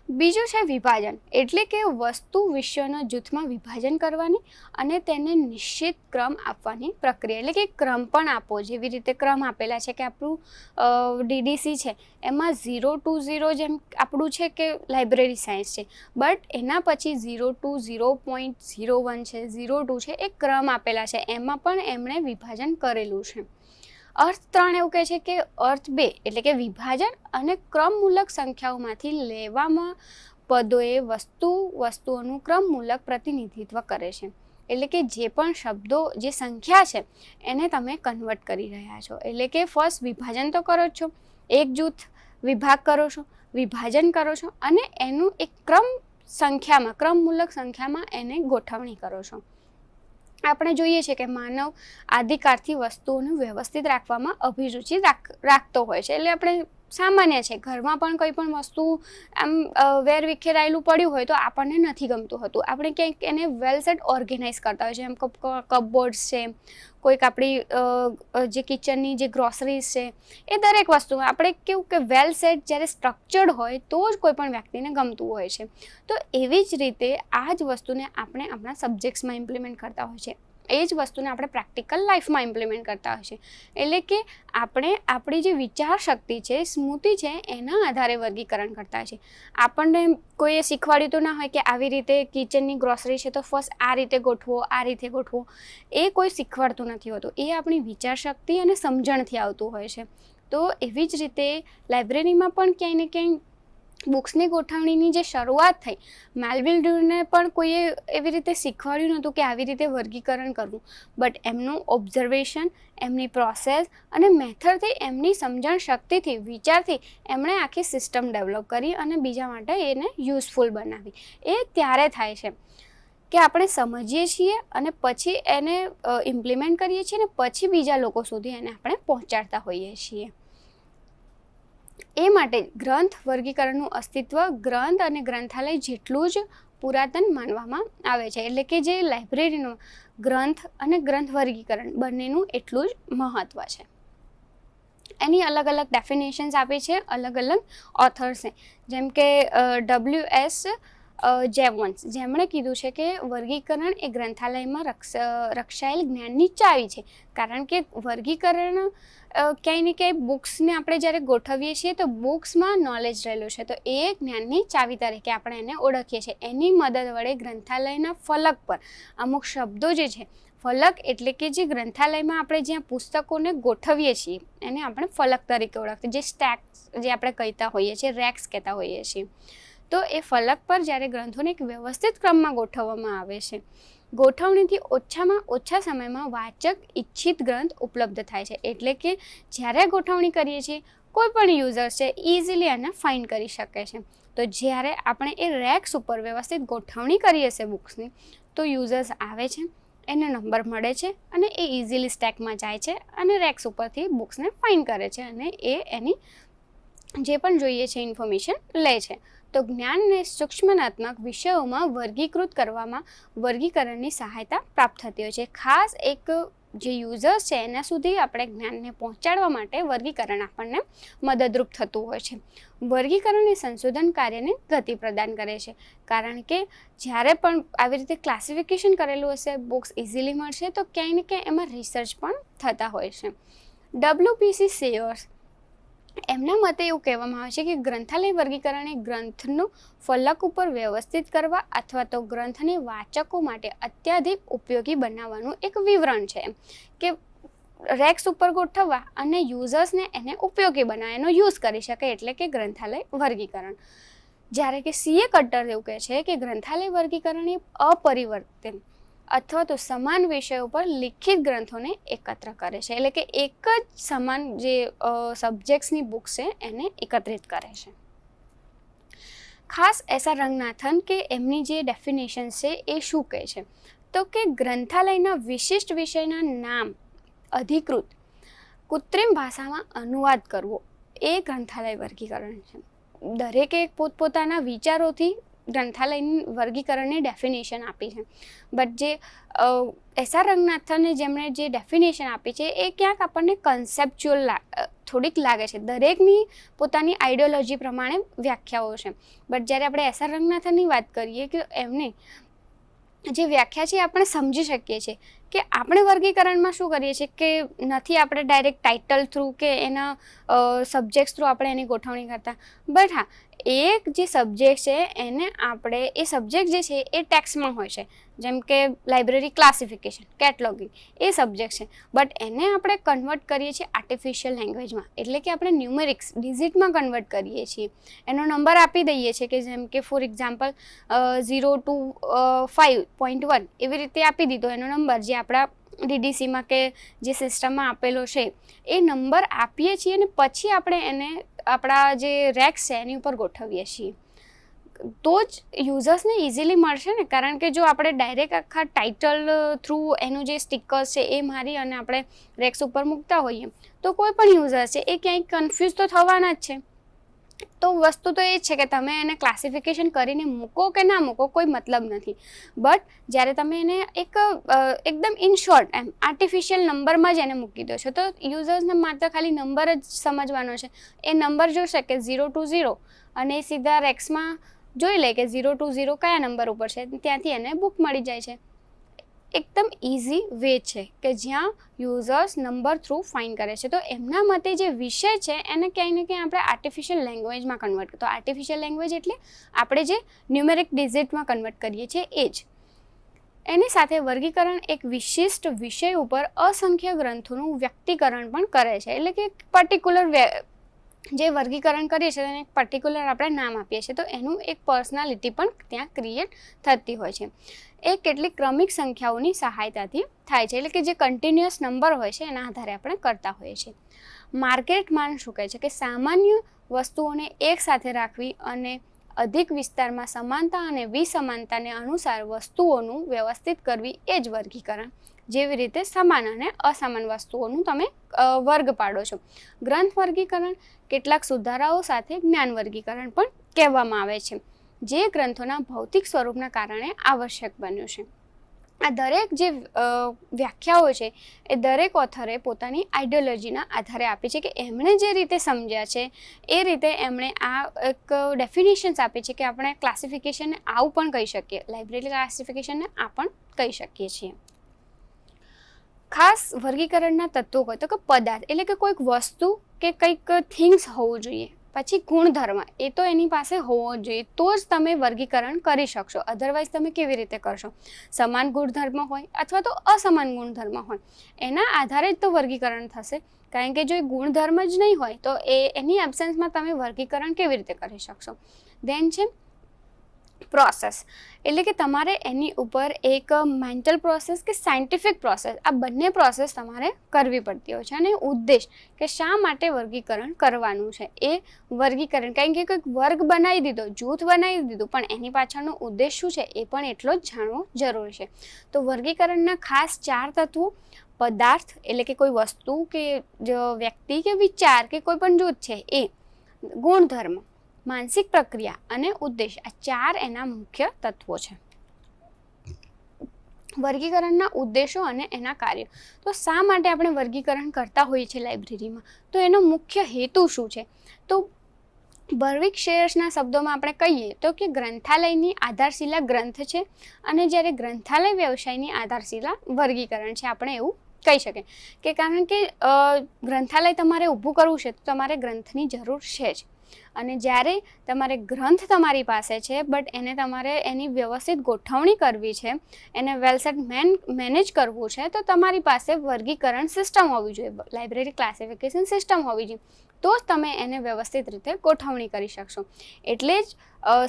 બીજું છે વિભાજન, એટલે કે વસ્તુ વિશ્વના જૂથમાં વિભાજન કરવાની અને તેને નિશ્ચિત ક્રમ આપવાની પ્રક્રિયા, એટલે કે ક્રમ પણ આપો. જેવી રીતે ક્રમ આપેલા છે કે આપણું DDC છે એમાં 0 to 0 જેમ આપણું છે કે લાઇબ્રેરી સાયન્સ છે, બટ એના પછી 0 to 0.01 છે, 02 છે, એ ક્રમ આપેલા છે. એમાં પણ એમણે વિભાજન કરેલું છે. અર્થ 3 એવું કહે છે કે અર્થ 2 એટલે કે વિભાજન અને ક્રમમૂલક સંખ્યાઓમાંથી લેવામાં પદોએ વસ્તુઓનું ક્રમમૂલક પ્રતિનિધિત્વ કરે છે. એટલે કે જે પણ શબ્દો, જે સંખ્યા છે એને તમે કન્વર્ટ કરી રહ્યા છો. એટલે કે ફર્સ્ટ વિભાજન તો કરો છો, એક જૂથ વિભાગ કરો છો, વિભાજન કરો છો અને એનું એક ક્રમમૂલક સંખ્યામાં એને ગોઠવણી કરો છો. આપણે જોઈએ છીએ કે માનવ આદિકાળથી વસ્તુઓને વ્યવસ્થિત રાખવામાં અભિરુચિ રાખતો હોય છે. એટલે આપણે સામાન્ય છે, ઘરમાં પણ કોઈ પણ વસ્તુ આમ વેરવિખેરાયેલું પડ્યું હોય તો આપણને નથી ગમતું હતું. આપણે ક્યાંક એને વેલ સેટ ઓર્ગેનાઇઝ કરતા હોય છે, જેમ કપબોર્ડ્સ છે, કોઈક આપણી જે કિચનની જે ગ્રોસરીઝ છે, એ દરેક વસ્તુમાં આપણે કેવું કે વેલ સેટ જ્યારે સ્ટ્રક્ચર્ડ હોય તો જ કોઈ પણ વ્યક્તિને ગમતું હોય છે. તો એવી જ રીતે આ જ વસ્તુને આપણે આપણા સબ્જેક્ટ્સમાં ઇમ્પ્લિમેન્ટ કરતા હોય છે, એ જ વસ્તુને આપણે પ્રેક્ટિકલ લાઈફમાં ઇમ્પ્લિમેન્ટ કરતા હોય છે. એટલે કે આપણે આપણી જે વિચાર શક્તિ છે, સ્મૃતિ છે, એના આધારે વર્ગીકરણ કરતા હોય છે. આપણને કોઈએ શીખવાડ્યું તો ના હોય કે આવી રીતે કિચનની ગ્રોસરી છે તો ફર્સ્ટ આ રીતે ગોઠવો, આ રીતે ગોઠવો, એ કોઈ શીખવાડતું નથી હોતું. એ આપણી વિચાર શક્તિ અને સમજણથી આવતું હોય છે. તો એવી જ રીતે લાઇબ્રેરીમાં પણ ક્યાંય ને ક્યાંય બુક્સની ગોઠવણીની જે શરૂઆત થઈ, મેલવિલ ડ્યુરને પણ કોઈએ એવી રીતે શીખવાડ્યું નહોતું કે આવી રીતે વર્ગીકરણ કરવું, બટ એમનું ઓબ્ઝર્વેશન, એમની પ્રોસેસ અને મેથડથી, એમની સમજણ શક્તિથી, વિચારથી એમણે આખી સિસ્ટમ ડેવલપ કરી અને બીજા માટે એને યુઝફુલ બનાવી. એ ત્યારે થાય છે કે આપણે સમજીએ છીએ અને પછી એને ઇમ્પ્લિમેન્ટ કરીએ છીએ અને પછી બીજા લોકો સુધી એને આપણે પહોંચાડતા હોઈએ છીએ. એ માટે ગ્રંથ વર્ગીકરણનું અસ્તિત્વ ગ્રંથ અને ગ્રંથાલય જેટલું જ પુરાતન માનવામાં આવે છે. એટલે કે જે લાઇબ્રેરીનું ગ્રંથ અને ગ્રંથ વર્ગીકરણ બંનેનું એટલું જ મહત્ત્વ છે. એની અલગ અલગ ડેફિનેશન્સ આપી છે અલગ અલગ ઓથર્સે, જેમ કે WS જેવન્સ, જેમણે કીધું છે કે વર્ગીકરણ એ ગ્રંથાલયમાં રક્ષાયેલ જ્ઞાનની ચાવી છે. કારણ કે વર્ગીકરણ ક્યાંય ને ક્યાંય બુક્સને આપણે જ્યારે ગોઠવીએ છીએ તો બુક્સમાં નોલેજ રહેલું છે, તો એ જ્ઞાનની ચાવી તરીકે આપણે એને ઓળખીએ છીએ. એની મદદ વડે ગ્રંથાલયના ફલક પર અમુક શબ્દો જે છે, ફલક એટલે કે જે ગ્રંથાલયમાં આપણે જ્યાં પુસ્તકોને ગોઠવીએ છીએ એને આપણે ફલક તરીકે ઓળખીએ, જે સ્ટેક્સ જે આપણે કહેતા હોઈએ છીએ, રેક્સ કહેતા હોઈએ છીએ. તો એ ફલક પર જ્યારે ગ્રંથોને એક વ્યવસ્થિત ક્રમમાં ગોઠવવામાં આવે છે, ગોઠવણીથી ઓછામાં ઓછા સમયમાં વાચક ઈચ્છિત ગ્રંથ ઉપલબ્ધ થાય છે. એટલે કે જ્યારે ગોઠવણી કરીએ છીએ કોઈ પણ યુઝર્સ છે ઇઝીલી એને ફાઇન્ડ કરી શકે છે. તો જ્યારે આપણે એ રેક્સ ઉપર વ્યવસ્થિત ગોઠવણી કરીએ છીએ બુક્સની, તો યુઝર્સ આવે છે, એને નંબર મળે છે અને એ ઇઝીલી સ્ટેકમાં જાય છે અને રેક્સ ઉપરથી બુક્સને ફાઇન્ડ કરે છે અને એ એની જે પણ જોઈએ છે ઇન્ફોર્મેશન લે છે. તો જ્ઞાનને સૂક્ષ્મનાત્મક વિષયોમાં વર્ગીકૃત કરવામાં વર્ગીકરણની સહાયતા પ્રાપ્ત થતી હોય છે. ખાસ એક જે યુઝર્સ છે એના સુધી આપણે જ્ઞાનને પહોંચાડવા માટે વર્ગીકરણ આપણને મદદરૂપ થતું હોય છે. વર્ગીકરણ એ સંશોધન કાર્યને ગતિ પ્રદાન કરે છે, કારણ કે જ્યારે પણ આવી રીતે ક્લાસિફિકેશન કરેલું હશે, બુક્સ ઇઝીલી મળશે, તો ક્યાંય ને ક્યાંય એમાં રિસર્ચ પણ થતા હોય છે. WPC સેયર્સ એમના મતે એવું કહેવામાં આવે છે કે ગ્રંથાલય વર્ગીકરણ એ ગ્રંથનું ફલક ઉપર વ્યવસ્થિત કરવા અથવા તો ગ્રંથને વાચકો માટે અત્યધિક ઉપયોગી બનાવવાનું એક વિવરણ છે, કે રેક્સ ઉપર ગોઠવવા અને યુઝર્સને એને ઉપયોગી બનાવે, એનો યુઝ કરી શકે, એટલે કે ગ્રંથાલય વર્ગીકરણ. જ્યારે કે CA કટ્ટર એવું કહે છે કે ગ્રંથાલય વર્ગીકરણ એ અપરિવર્તિત અથવા તો સમાન વિષયો પર લિખિત ગ્રંથોને એકત્ર કરે છે. એટલે કે એક જ સમાન જે સબ્જેક્ટ્સની બુક્સ છે એને એકત્રિત કરે છે. ખાસ એસઆર રંગનાથન કે એમની જે ડેફિનેશન છે એ શું કહે છે, તો કે ગ્રંથાલયના વિશિષ્ટ વિષયના નામ અધિકૃત કૃત્રિમ ભાષામાં અનુવાદ કરવો એ ગ્રંથાલય વર્ગીકરણ છે. દરેકે પોતપોતાના વિચારોથી ગ્રંથાલયની વર્ગીકરણની ડેફિનેશન આપી છે. બટ જે એસઆર રંગનાથને જેમણે જે ડેફિનેશન આપી છે એ ક્યાંક આપણને કન્સેપ્ચ્યુઅલ થોડીક લાગે છે. દરેકની પોતાની આઈડિયોલોજી પ્રમાણે વ્યાખ્યાઓ છે. બટ જ્યારે આપણે એસઆર રંગનાથનની વાત કરીએ કે એમને જે વ્યાખ્યા છે એ આપણે સમજી શકીએ છીએ કે આપણે વર્ગીકરણમાં શું કરીએ છીએ કે નથી આપણે ડાયરેક્ટ ટાઇટલ થ્રુ કે એના સબ્જેક્ટ થ્રુ આપણે એની ગોઠવણી કરતા. બટ હા, એક જે સબ્જેક્ટ છે એને આપણે એ સબ્જેક્ટ જે છે એ ટેક્સ્ટમાં હોય છે, જેમ કે લાઇબ્રેરી ક્લાસિફિકેશન, કેટલોગિંગ એ સબ્જેક્ટ છે. બટ એને આપણે કન્વર્ટ કરીએ છીએ આર્ટિફિશિયલ લેંગ્વેજમાં, એટલે કે આપણે ન્યુમેરિક્સ ડિઝિટમાં કન્વર્ટ કરીએ છીએ. એનો નંબર આપી દઈએ છીએ કે જેમ કે ફોર એક્ઝામ્પલ 0 to 5.1 એવી રીતે આપી દીધો એનો નંબર, જે આપણા ડીડીસીમાં કે જે સિસ્ટમમાં આપેલો છે એ નંબર આપીએ છીએ અને પછી આપણે એને આપણા જે રેક્સ છે એની ઉપર ગોઠવીએ છીએ. તો જ યુઝર્સને ઇઝીલી મળશે ને, કારણ કે જો આપણે ડાયરેક્ટ આખા ટાઇટલ થ્રુ એનું જે સ્ટીકર્સ છે એ મારી અને આપણે રેક્સ ઉપર મૂકતા હોઈએ તો કોઈ પણ યુઝર છે એ ક્યાંય કન્ફ્યુઝ તો થવાના જ છે. તો વસ્તુ તો એ જ છે કે તમે એને ક્લાસિફિકેશન કરીને મૂકો કે ના મૂકો કોઈ મતલબ નથી. બટ જ્યારે તમે એને એકદમ ઇન શોર્ટ એમ આર્ટિફિશિયલ નંબરમાં જ એને મૂકી દો છો તો યુઝર્સને માત્ર ખાલી નંબર જ સમજવાનો છે. એ નંબર જોશે કે 0 to 0 અને એ સીધા રેક્સમાં જોઈ લે કે 0 to 0 કયા નંબર ઉપર છે, ત્યાંથી એને બુક મળી જાય છે. એકદમ ઇઝી વે છે કે જ્યાં યુઝર્સ નંબર થ્રુ ફાઇન્ડ કરે છે. તો એમના મતે જે વિષય છે એને ક્યાંય ને ક્યાંય આપણે આર્ટિફિશિયલ લેંગ્વેજમાં કન્વર્ટ કરીએ. તો આર્ટિફિશિયલ લેંગ્વેજ એટલે આપણે જે ન્યુમેરિક ડિઝિટમાં કન્વર્ટ કરીએ છીએ એ જ. એની સાથે વર્ગીકરણ એક વિશિષ્ટ વિષય ઉપર અસંખ્ય ગ્રંથોનું વ્યક્તિકરણ પણ કરે છે. એટલે કે પર્ટિક્યુલર જે વર્ગીકરણ કરીએ છીએ તેને એક પર્ટિક્યુલર આપણે નામ આપીએ છીએ તો એનું એક પર્સનાલિટી પણ ત્યાં ક્રિએટ થતી હોય છે. એ કેટલીક ક્રમિક સંખ્યાઓની સહાયતાથી થાય છે, એટલે કે જે કન્ટિન્યુઅસ નંબર હોય છે એના આધારે આપણે કરતા હોઈએ છીએ. માર્કેટમાન શું કહે છે કે સામાન્ય વસ્તુઓને એક સાથે રાખવી અને અધિક વિસ્તારમાં સમાનતા અને વિસમાનતાને અનુસાર વસ્તુઓનું વ્યવસ્થિત કરવી એ જ વર્ગીકરણ. જેવી રીતે સમાન અને અસમાન વસ્તુઓનું તમે વર્ગ પાડો છો. ગ્રંથ વર્ગીકરણ કેટલાક સુધારાઓ સાથે જ્ઞાન વર્ગીકરણ પણ કહેવામાં આવે છે, જે ગ્રંથોના ભૌતિક સ્વરૂપના કારણે આવશ્યક બન્યું છે. આ દરેક જે વ્યાખ્યાઓ છે એ દરેક ઓથરે પોતાની આઈડિયોલોજીના આધારે આપી છે કે એમણે જે રીતે સમજ્યા છે એ રીતે એમણે આ એક ડેફિનેશન્સ આપી છે કે આપણે ક્લાસિફિકેશનને આવું પણ કહી શકીએ, લાઇબ્રેરી ક્લાસિફિકેશનને આ પણ કહી શકીએ છીએ. ખાસ વર્ગીકરણના તત્વો હોય તો કે પદાર્થ એટલે કે કોઈક વસ્તુ કે કંઈક થિંગ્સ હોવું જોઈએ. પછી ગુણધર્મ એ તો એની પાસે હોવો જોઈએ તો જ તમે વર્ગીકરણ કરી શકશો. અધરવાઇઝ તમે કેવી રીતે કરશો? સમાન ગુણધર્મ હોય અથવા તો અસમાન ગુણધર્મ હોય એના આધારે જ તો વર્ગીકરણ થશે. કારણ કે જો એ ગુણધર્મ જ નહીં હોય તો એની એબ્સેન્સમાં તમે વર્ગીકરણ કેવી રીતે કરી શકશો? દેન છે પ્રોસેસ, એટલે કે તમારે એની ઉપર એક મેન્ટલ પ્રોસેસ કે સાયન્ટિફિક પ્રોસેસ, આ બંને પ્રોસેસ તમારે કરવી પડતી હોય છે. અને ઉદ્દેશ કે શા માટે વર્ગીકરણ કરવાનું છે એ વર્ગીકરણ, કારણ કે કોઈક વર્ગ બનાવી દીધો, જૂથ બનાવી દીધું, પણ એની પાછળનો ઉદ્દેશ શું છે એ પણ એટલો જ જાણવો જરૂરી છે. તો વર્ગીકરણના ખાસ 4 તત્વો: પદાર્થ એટલે કે કોઈ વસ્તુ કે વ્યક્તિ કે વિચાર કે કોઈ પણ જૂથ છે એ, ગુણધર્મ, માનસિક પ્રક્રિયા અને ઉદ્દેશ, આ 4 એના મુખ્ય તત્વો છે. વર્ગીકરણના ઉદ્દેશો અને એના કાર્યો. તો શા માટે આપણે વર્ગીકરણ કરતા હોઈએ છીએ લાઇબ્રેરીમાં? તો એનો મુખ્ય હેતુ શું છે? તો બર્વિક શેર્સના શબ્દોમાં આપણે કહીએ તો કે ગ્રંથાલયની આધારશિલા ગ્રંથ છે અને જ્યારે ગ્રંથાલય વ્યવસાયની આધારશિલા વર્ગીકરણ છે. આપણે એવું કહી શકીએ કે કારણ કે ગ્રંથાલય તમારે ઊભું કરવું છે તો તમારે ગ્રંથની જરૂર છે જ. અને જ્યારે તમારે ગ્રંથ તમારી પાસે છે બટ એને તમારે એની વ્યવસ્થિત ગોઠવણી કરવી છે, એને વેલસેટ મેનેજ કરવું છે તો તમારી પાસે વર્ગીકરણ સિસ્ટમ હોવી જોઈએ, લાઇબ્રેરી ક્લાસિફિકેશન સિસ્ટમ હોવી જોઈએ. તો જ તમે એને વ્યવસ્થિત રીતે ગોઠવણી કરી શકશો. એટલે જ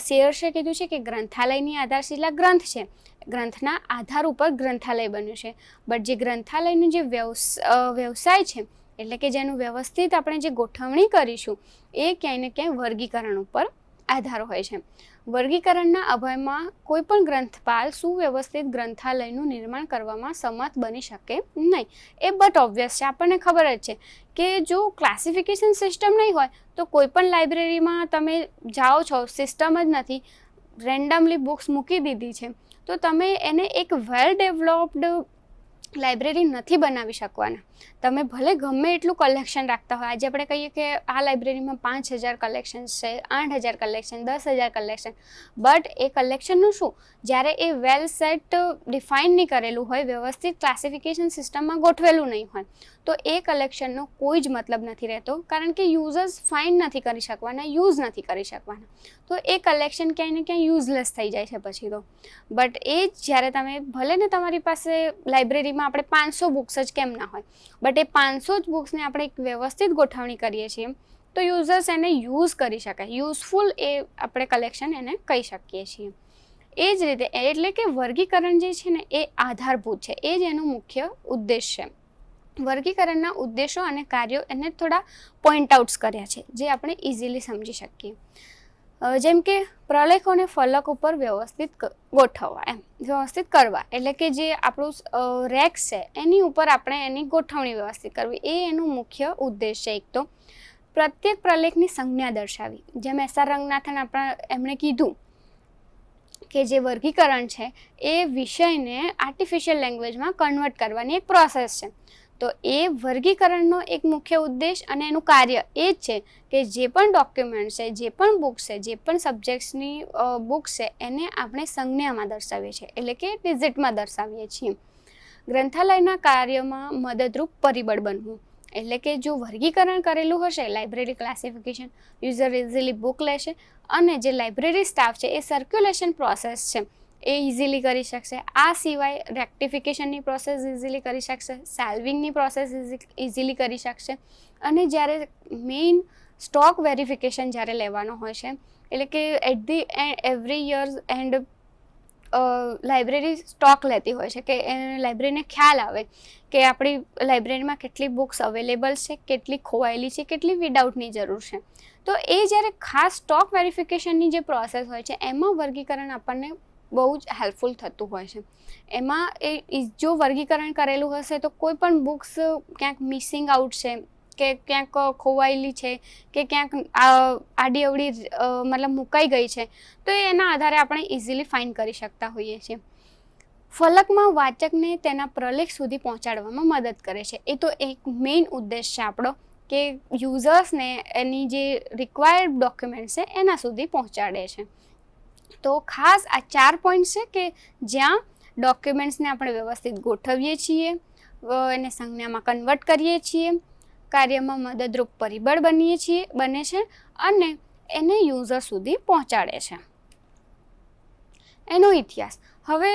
શેર્સે કીધું છે કે ગ્રંથાલયની આધારશિલા ગ્રંથ છે, ગ્રંથના આધાર ઉપર ગ્રંથાલય બન્યું છે. બટ જે ગ્રંથાલયનું જે વ્યવસાય છે એટલે કે જેનું વ્યવસ્થિત આપણે જે ગોઠવણી કરીશું એ ક્યાંય ને ક્યાંય વર્ગીકરણ ઉપર આધાર હોય છે. વર્ગીકરણના અભાવમાં કોઈ પણ ગ્રંથપાલ સુવ્યવસ્થિત ગ્રંથાલયનું નિર્માણ કરવામાં સમર્થ બની શકે નહીં. એ બટ ઓબ્વિયસ છે, આપણને ખબર જ છે કે જો ક્લાસિફિકેશન સિસ્ટમ નહીં હોય તો કોઈ પણ લાઇબ્રેરીમાં તમે જાઓ છો, સિસ્ટમ જ નથી, રેન્ડમલી બુક્સ મૂકી દીધી છે તો તમે એને એક વેલ ડેવલપ્ડ લાઇબ્રેરી નથી બનાવી શકવાના. તમે ભલે ગમે એટલું કલેક્શન રાખતા હોય, આજે આપણે કહીએ કે આ લાઇબ્રેરીમાં 5000 કલેક્શન્સ છે, 8000 કલેક્શન, 10000 કલેક્શન, બટ એ કલેક્શનનું શું, જ્યારે એ વેલ સેટ ડિફાઇન નહીં કરેલું હોય, વ્યવસ્થિત ક્લાસિફિકેશન સિસ્ટમમાં ગોઠવેલું નહીં હોય, તો એ કલેક્શનનો કોઈ જ મતલબ નથી રહેતો, કારણ કે યુઝર્સ ફાઇન્ડ નથી કરી શકવાના, યુઝ નથી કરી શકવાના. તો એ કલેક્શન ક્યાંય ને ક્યાંય યુઝલેસ થઈ જાય છે પછી તો. બટ એ જ જ્યારે તમે ભલે ને તમારી પાસે લાઇબ્રેરીમાં આપણે 500 બુક્સ જ કેમ ના હોય, બટ એ 500 જ બુક્સને આપણે એક વ્યવસ્થિત ગોઠવણી કરીએ છીએ તો યુઝર્સ એને યુઝ કરી શકાય, યુઝફુલ એ આપણે કલેક્શન એને કહી શકીએ છીએ. એ જ રીતે એટલે કે વર્ગીકરણ જે છે ને એ આધારભૂત છે, એ જ એનું મુખ્ય ઉદ્દેશ છે. વર્ગીકરણના ઉદ્દેશો અને કાર્યો એને થોડા પોઈન્ટ આઉટ્સ કર્યા છે જે આપણે ઇઝીલી સમજી શકીએ. જેમ કે પ્રલેખોને ફલક ઉપર વ્યવસ્થિત ગોઠવવા, એમ વ્યવસ્થિત કરવા, એટલે કે જે આપણું રેક્સ છે એની ઉપર આપણે એની ગોઠવણી વ્યવસ્થિત કરવી, એ એનું મુખ્ય ઉદ્દેશ છે. એક તો પ્રત્યેક પ્રલેખની સંજ્ઞા દર્શાવી, જેમ એસ આર રંગનાથન એમણે કીધું કે જે વર્ગીકરણ છે એ વિષયને આર્ટિફિશિયલ લેંગ્વેજમાં કન્વર્ટ કરવાની એક પ્રોસેસ છે. તો એ વર્ગીકરણનો એક મુખ્ય ઉદ્દેશ અને એનું કાર્ય એ જ છે કે જે પણ ડોક્યુમેન્ટ છે, જે પણ બુક્સ છે, જે પણ સબ્જેક્ટ્સની બુક્સ છે એને આપણે સંજ્ઞામાં દર્શાવીએ છીએ, એટલે કે ડિજિટમાં દર્શાવીએ છીએ. ગ્રંથાલયના કાર્યમાં મદદરૂપ પરિબળ બનવું, એટલે કે જો વર્ગીકરણ કરેલું હશે, library classification, user easily book લેશે અને જે લાઇબ્રેરી સ્ટાફ છે એ સર્ક્યુલેશન પ્રોસેસ છે એ ઇઝીલી કરી શકશે. આ સિવાય રેક્ટિફિકેશનની પ્રોસેસ ઇઝીલી કરી શકશે, સેલ્વિંગની પ્રોસેસ ઇઝીલી કરી શકશે. અને જ્યારે મેઇન સ્ટોક વેરિફિકેશન જ્યારે લેવાનો હોય છે, એટલે કે at the every years and library stock લેતી હોય છે કે લાઇબ્રેરીને ખ્યાલ આવે કે આપણી લાઇબ્રેરીમાં કેટલી બુક્સ અવેલેબલ છે, કેટલી ખોવાયેલી છે, કેટલી વિડાઉટની જરૂર છે. તો એ જ્યારે ખાસ સ્ટોક વેરિફિકેશનની જે પ્રોસેસ હોય છે એમાં વર્ગીકરણ આપણને બહુ જ હેલ્પફુલ થતું હોય છે. એમાં એ જો વર્ગીકરણ કરેલું હશે તો કોઈ પણ બુક્સ ક્યાંક મિસિંગ આઉટ છે કે ક્યાંક ખોવાયેલી છે કે ક્યાંક આડી અવડી મતલબ મુકાઈ ગઈ છે તો એના આધારે આપણે ઇઝીલી ફાઇન્ડ કરી શકતા હોઈએ છીએ. ફલકમાં વાચકને તેના પ્રલેખ સુધી પહોંચાડવામાં મદદ કરે છે. એ તો એક મેઇન ઉદ્દેશ છે આપણો કે યુઝર્સને એની જે રિક્વાયર્ડ ડોક્યુમેન્ટ છે એના સુધી પહોંચાડે છે. તો ખાસ આ 4 પોઈન્ટ છે કે જ્યાં ડોક્યુમેન્ટ્સને આપણે વ્યવસ્થિત ગોઠવીએ છીએ, એને સંજ્ઞામાં કન્વર્ટ કરીએ છીએ, કાર્યમાં મદદરૂપ પરિબળ બને છે અને એને યુઝર સુધી પહોંચાડે છે. એનો ઇતિહાસ, હવે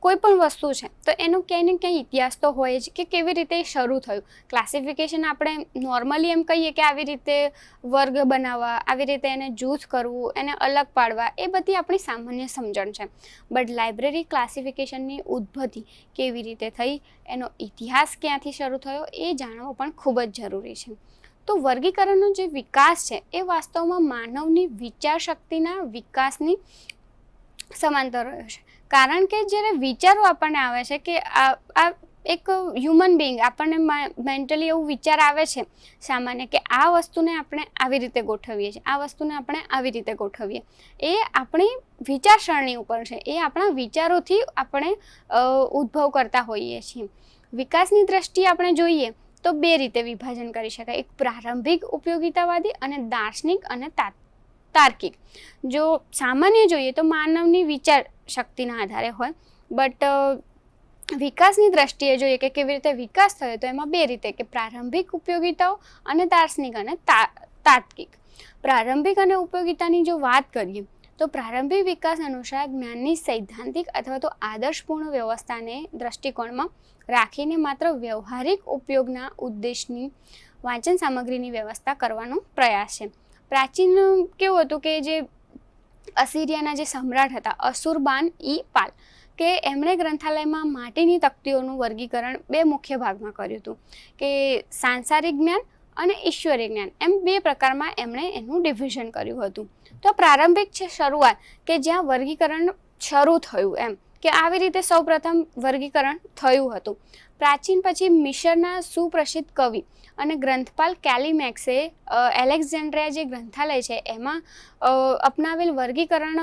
કોઈ પણ વસ્તુ છે તો એનો ક્યાંય ને ક્યાંય ઇતિહાસ તો હોય જ કે કેવી રીતે શરૂ થયું. ક્લાસિફિકેશન આપણે નોર્મલી એમ કહીએ કે આવી રીતે વર્ગ બનાવવા, આવી રીતે એને જૂથ કરવું, એને અલગ પાડવા, એ બધી આપણી સામાન્ય સમજણ છે. બટ લાઇબ્રેરી ક્લાસિફિકેશનની ઉદ્ભતિ કેવી રીતે થઈ, એનો ઇતિહાસ ક્યાંથી શરૂ થયો એ જાણવો પણ ખૂબ જ જરૂરી છે. તો વર્ગીકરણનો જે વિકાસ છે એ વાસ્તવમાં માનવની વિચારશક્તિના વિકાસની સમાંતર રહ્યો છે. કારણ કે જ્યારે વિચારો આપણને આવે છે કે આ એક હ્યુમન બિંગ આપણને મેન્ટલી એવું વિચાર આવે છે સામાન્ય કે આ વસ્તુને આપણે આવી રીતે ગોઠવીએ છીએ, આ વસ્તુને આપણે આવી રીતે ગોઠવીએ, એ આપણી વિચારસરણી ઉપર છે, એ આપણા વિચારોથી આપણે ઉદ્ભવ કરતા હોઈએ છીએ. વિકાસની દ્રષ્ટિએ આપણે જોઈએ તો 2 રીતે વિભાજન કરી શકાય, એક પ્રારંભિક ઉપયોગિતાવાદી અને દાર્શનિક અને તાર્કિક. જો સામાન્ય જોઈએ તો માનવની વિચાર શક્તિના આધારે હોય, બટ વિકાસની દ્રષ્ટિએ જોઈએ કે કેવી રીતે વિકાસ થયો તો એમાં 2 રીતે કે પ્રારંભિક ઉપયોગિતાઓ અને દાર્શનિક અને તાર્કિક. પ્રારંભિક અને ઉપયોગિતાની જો વાત કરીએ તો પ્રારંભિક વિકાસ અનુસાર જ્ઞાનની સૈદ્ધાંતિક અથવા તો આદર્શપૂર્ણ વ્યવસ્થાને દ્રષ્ટિકોણમાં રાખીને માત્ર વ્યવહારિક ઉપયોગના ઉદ્દેશની વાંચન સામગ્રીની વ્યવસ્થા કરવાનો પ્રયાસ છે. પ્રાચીન કેવું હતું કે જે અસીરિયાના જે સમ્રાટ હતા અસુરબાન ઈ પાલ, કે એમણે ગ્રંથાલયમાં માટીની તકતીઓનું વર્ગીકરણ 2 મુખ્ય ભાગમાં કર્યું હતું કે સાંસારિક જ્ઞાન અને ઈશ્વરીય જ્ઞાન, એમ 2 પ્રકારમાં એમણે એનું ડિવિઝન કર્યું હતું. તો પ્રારંભિક છે શરૂઆત કે જ્યાં વર્ગીકરણ શરૂ થયું, એમ કે આવી રીતે સૌપ્રથમ વર્ગીકરણ થયું હતું. પ્રાચીન પછી મિશરના સુપ્રસિદ્ધ કવિ અને ગ્રંથપાલ કેલિમેક્સે એલેક્ઝેન્ડ્રિયા જે ગ્રંથાલય છે એમાં અપનાવેલ વર્ગીકરણ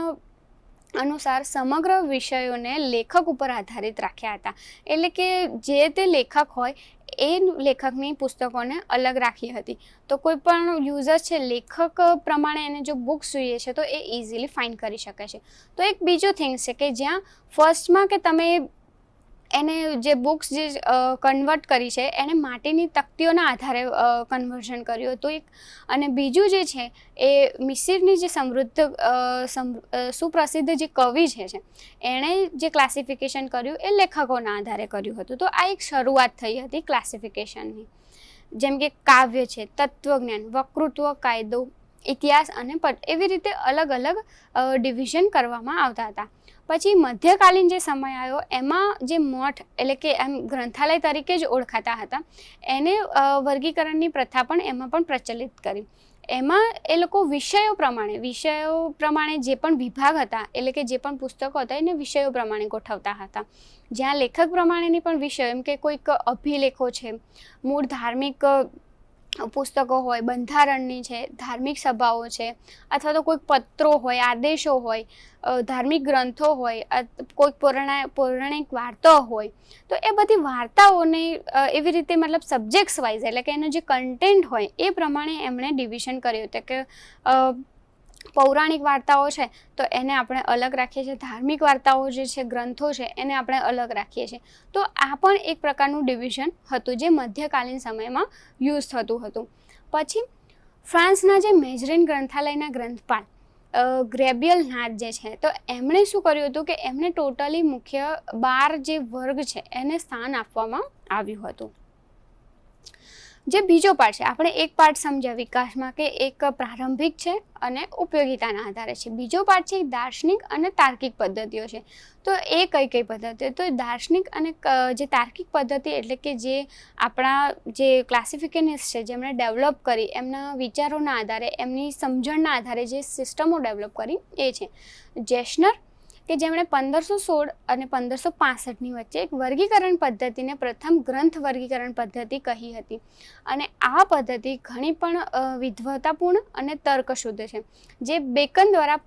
અનુસાર સમગ્ર વિષયોને લેખક ઉપર આધારિત રાખ્યા હતા. એટલે કે જે તે લેખક હોય એ લેખકની પુસ્તકોને અલગ રાખી હતી. તો કોઈ પણ યુઝર છે લેખક પ્રમાણે એને જો બુક્સ જોઈએ છે તો એ ઇઝીલી ફાઇન્ડ કરી શકે છે. તો એક બીજો થિંગ છે કે જ્યાં ફર્સ્ટમાં કે તમે એને જે બુક્સ જે કન્વર્ટ કરી છે એને માટીની તકતીઓના આધારે કન્વર્ઝન કર્યું હતું એક. અને બીજું જે છે એ મિસિરની જે સુપ્રસિદ્ધ જે કવિ છે એણે જે ક્લાસિફિકેશન કર્યું એ લેખકોના આધારે કર્યું હતું. તો આ એક શરૂઆત થઈ હતી ક્લાસિફિકેશનની. જેમ કે કાવ્ય છે, તત્વજ્ઞાન, વક્તૃત્વ, કાયદો, ઇતિહાસ અને પટ, એવી રીતે અલગ અલગ ડિવિઝન કરવામાં આવતા હતા. પછી મધ્યકાલીન જે સમય આવ્યો એમાં જે મઠ એટલે કે એમ ગ્રંથાલય તરીકે જ ઓળખાતા હતા એને વર્ગીકરણની પ્રથા પણ એમાં પણ પ્રચલિત કરી. એમાં એ લોકો વિષયો પ્રમાણે જે પણ વિભાગ હતા એટલે કે જે પણ પુસ્તકો હતા એને વિષયો પ્રમાણે ગોઠવતા હતા. જ્યાં લેખક પ્રમાણેની પણ વિષયો એમ કે કોઈક અભિલેખો છે, મૂળ ધાર્મિક પુસ્તકો હોય, બંધારણની છે, ધાર્મિક સભાઓ છે, અથવા તો કોઈક પત્રો હોય, આદેશો હોય, ધાર્મિક ગ્રંથો હોય, કોઈક પૌરાણિક વાર્તાઓ હોય. તો એ બધી વાર્તાઓને એવી રીતે મતલબ સબ્જેક્ટ્સ વાઇઝ એટલે કે એનો જે કન્ટેન્ટ હોય એ પ્રમાણે એમણે ડિવિઝન કર્યું હતું કે પૌરાણિક વાર્તાઓ છે તો એને આપણે અલગ રાખીએ છીએ, ધાર્મિક વાર્તાઓ જે છે, ગ્રંથો છે એને આપણે અલગ રાખીએ છીએ. તો આ પણ એક પ્રકારનું ડિવિઝન હતું જે મધ્યકાલીન સમયમાં યુઝ થતું હતું. પછી ફ્રાન્સના જે મેજરીન ગ્રંથાલયના ગ્રંથપાલ ગ્રેબિયલ નાથ જે છે તો એમણે શું કર્યું હતું કે એમણે ટોટલી મુખ્ય 12 જે વર્ગ છે એને સ્થાન આપવામાં આવ્યું હતું. જે બીજો પાર્ટ છે આપણે એક પાર્ટ સમજ્યા વિકાસમાં કે એક પ્રારંભિક છે અને ઉપયોગિતાના આધારે છે. બીજો પાર્ટ છે દાર્શનિક અને તાર્કિક પદ્ધતિઓ છે. તો એ કઈ પદ્ધતિઓ? તો દાર્શનિક અને જે તાર્કિક પદ્ધતિ એટલે કે જે આપણા જે ક્લાસિફિકેશનિસ્ટ છે જેમણે ડેવલપ કરી એમના વિચારોના આધારે એમની સમજણના આધારે જે સિસ્ટમો ડેવલપ કરી એ છે જેશનર કે જેમણે 1516 અને 1565ની વચ્ચે એક વર્ગીકરણ પદ્ધતિને પ્રથમ ગ્રંથ વર્ગીકરણ પદ્ધતિ કહી હતી. અને આ પદ્ધતિ ઘણી પણ વિદ્વતાપૂર્ણ અને તર્કશુદ્ધ છે. જે બેકન દ્વારા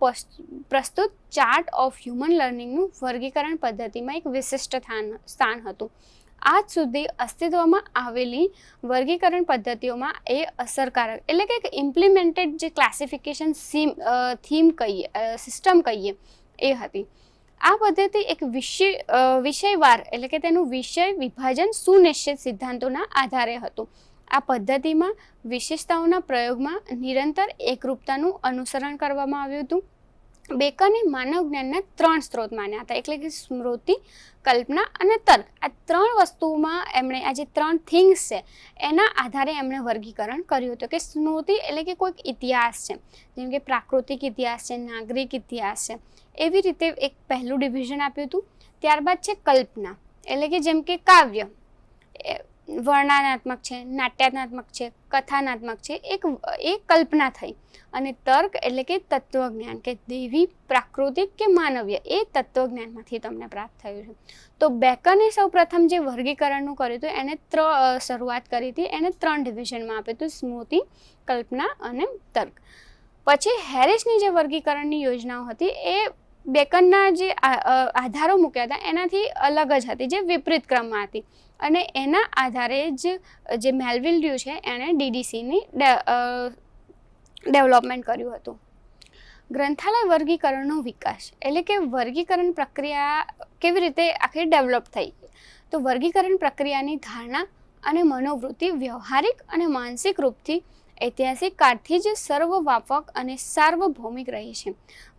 પ્રસ્તુત ચાર્ટ ઓફ હ્યુમન લર્નિંગનું વર્ગીકરણ પદ્ધતિમાં એક વિશિષ્ટ સ્થાન હતું. આજ સુધી અસ્તિત્વમાં આવેલી વર્ગીકરણ પદ્ધતિઓમાં એ અસરકારક એટલે કે એક ઇમ્પ્લિમેન્ટેડ જે ક્લાસિફિકેશન સિસ્ટમ કહીએ એ હતી. આ પદ્ધતિ એક વિષયવાર એટલે કે તેનું વિષય વિભાજન સુનિશ્ચિત સિદ્ધાંતોના આધારે હતું. આ પદ્ધતિમાં વિશેષતાઓના પ્રયોગમાં નિરંતર એકરૂપતાનું અનુસરણ કરવામાં આવ્યું હતું. બેકને માનવ જ્ઞાનના 3 સ્ત્રોત માન્યા હતા એટલે કે સ્મૃતિ, કલ્પના અને તર્ક. આ 3 વસ્તુઓમાં એમણે આ જે 3 થિંગ્સ છે એના આધારે એમણે વર્ગીકરણ કર્યું હતું કે સ્મૃતિ એટલે કે કોઈક ઇતિહાસ છે જેમ કે પ્રાકૃતિક ઇતિહાસ છે, નાગરિક ઇતિહાસ છે, એવી રીતે એક પહેલું ડિવિઝન આપ્યું હતું. ત્યારબાદ છે કલ્પના એટલે કે જેમ કે કાવ્ય વર્ણનાત્મક છે, નાટ્યાત્મક છે, કથાનાત્મક છે, એક કલ્પના થઈ. અને તર્ક એટલે કે તત્વજ્ઞાન કે દેવી, પ્રાકૃતિક કે માનવીય એ તત્વજ્ઞાનમાંથી તમને પ્રાપ્ત થયું છે. તો બેકને સૌ પ્રથમ જે વર્ગીકરણનું કર્યું હતું એને શરૂઆત કરી હતી. એને 3 ડિવિઝનમાં આપ્યું હતું સ્મૃતિ, કલ્પના અને તર્ક. પછી હેરિસની જે વર્ગીકરણની યોજનાઓ હતી એ બેકનના જે આધારો મૂક્યા હતા એનાથી અલગ જ હતી, જે વિપરીત ક્રમમાં હતી. અને એના આધારે જ જે મેલવિલ ડ્યુ છે એણે ડીડીસીની ડેવલપમેન્ટ કર્યું હતું. ગ્રંથાલય વર્ગીકરણનો વિકાસ એટલે કે વર્ગીકરણ પ્રક્રિયા કેવી રીતે આખી ડેવલપ થઈ. તો વર્ગીકરણ પ્રક્રિયાની ધારણા અને મનોવૃત્તિ વ્યવહારિક અને માનસિક રૂપથી ઐતિહાસિક કાળથી જ સર્વવ્યાપક અને સાર્વભૌમિક રહી છે.